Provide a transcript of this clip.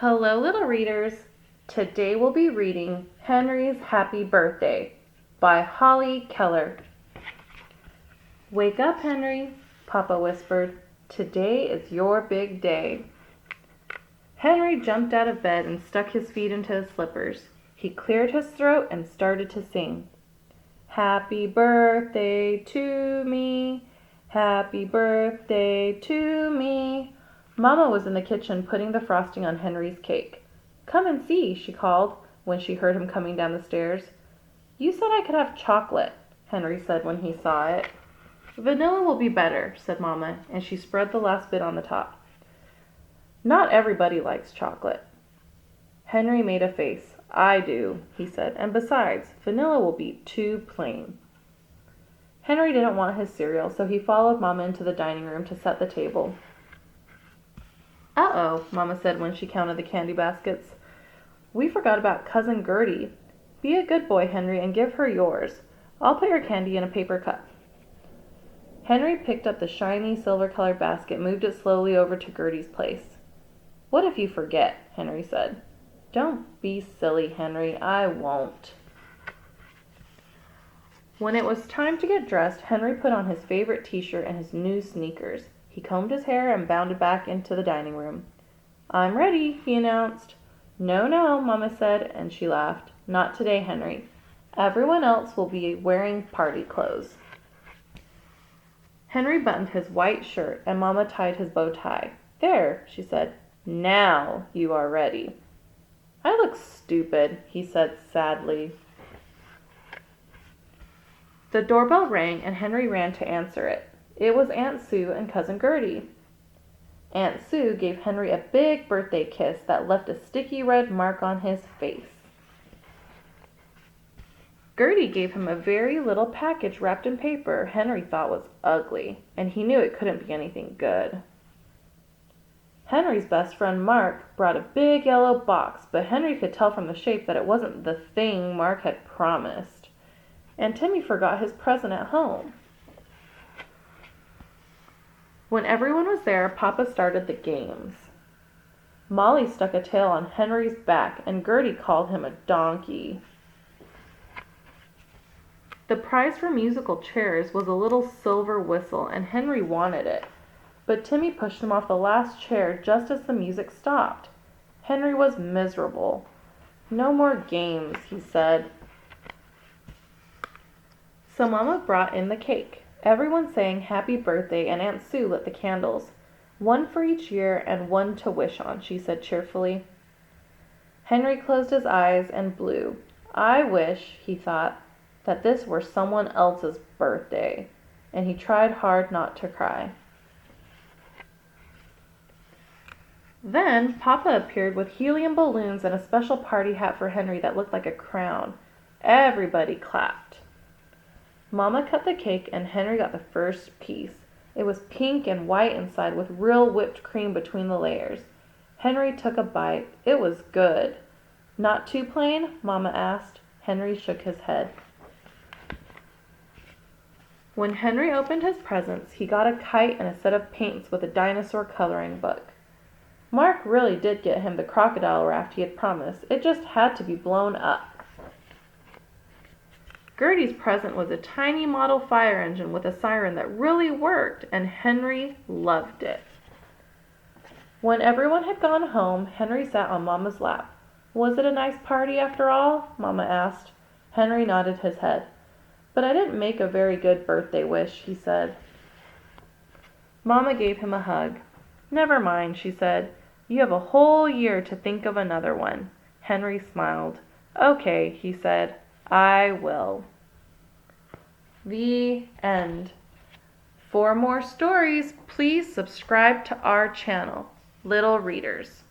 Hello, little readers. Today we'll be reading Henry's Happy Birthday by Holly Keller. Wake up, Henry, Papa whispered. Today is your big day. Henry jumped out of bed and stuck his feet into his slippers. He cleared his throat and started to sing. Happy birthday to me. Happy birthday to me. Mama was in the kitchen putting the frosting on Henry's cake. Come and see, she called when she heard him coming down the stairs. You said I could have chocolate, Henry said when he saw it. Vanilla will be better, said Mama, and she spread the last bit on the top. Not everybody likes chocolate. Henry made a face. I do, he said, and besides, vanilla will be too plain. Henry didn't want his cereal, so he followed Mama into the dining room to set the table. Uh-oh, Mama said when she counted the candy baskets. We forgot about Cousin Gertie. Be a good boy, Henry, and give her yours. I'll put your candy in a paper cup. Henry picked up the shiny silver-colored basket and moved it slowly over to Gertie's place. What if you forget? Henry said. Don't be silly, Henry. I won't. When it was time to get dressed, Henry put on his favorite t-shirt and his new sneakers. He combed his hair and bounded back into the dining room. I'm ready, he announced. No, Mama said, and she laughed. Not today, Henry. Everyone else will be wearing party clothes. Henry buttoned his white shirt, and Mama tied his bow tie. There, she said. Now you are ready. I look stupid, he said sadly. The doorbell rang, and Henry ran to answer it. It was Aunt Sue and Cousin Gertie. Aunt Sue gave Henry a big birthday kiss that left a sticky red mark on his face. Gertie gave him a very little package wrapped in paper Henry thought was ugly, and he knew it couldn't be anything good. Henry's best friend Mark brought a big yellow box, but Henry could tell from the shape that it wasn't the thing Mark had promised. And Timmy forgot his present at home. When everyone was there, Papa started the games. Molly stuck a tail on Henry's back, and Gertie called him a donkey. The prize for musical chairs was a little silver whistle, and Henry wanted it. But Timmy pushed him off the last chair just as the music stopped. Henry was miserable. No more games, he said. So Mama brought in the cake. Everyone sang happy birthday, and Aunt Sue lit the candles. One for each year and one to wish on, she said cheerfully. Henry closed his eyes and blew. I wish, he thought, that this were someone else's birthday, and he tried hard not to cry. Then Papa appeared with helium balloons and a special party hat for Henry that looked like a crown. Everybody clapped. Mama cut the cake and Henry got the first piece. It was pink and white inside with real whipped cream between the layers. Henry took a bite. It was good. Not too plain? Mama asked. Henry shook his head. When Henry opened his presents, he got a kite and a set of paints with a dinosaur coloring book. Mark really did get him the crocodile raft he had promised. It just had to be blown up. Gertie's present was a tiny model fire engine with a siren that really worked, and Henry loved it. When everyone had gone home, Henry sat on Mama's lap. Was it a nice party after all? Mama asked. Henry nodded his head. But I didn't make a very good birthday wish, he said. Mama gave him a hug. Never mind, she said. You have a whole year to think of another one. Henry smiled. Okay, he said. I will. The end. For more stories, please subscribe to our channel, Little Readers.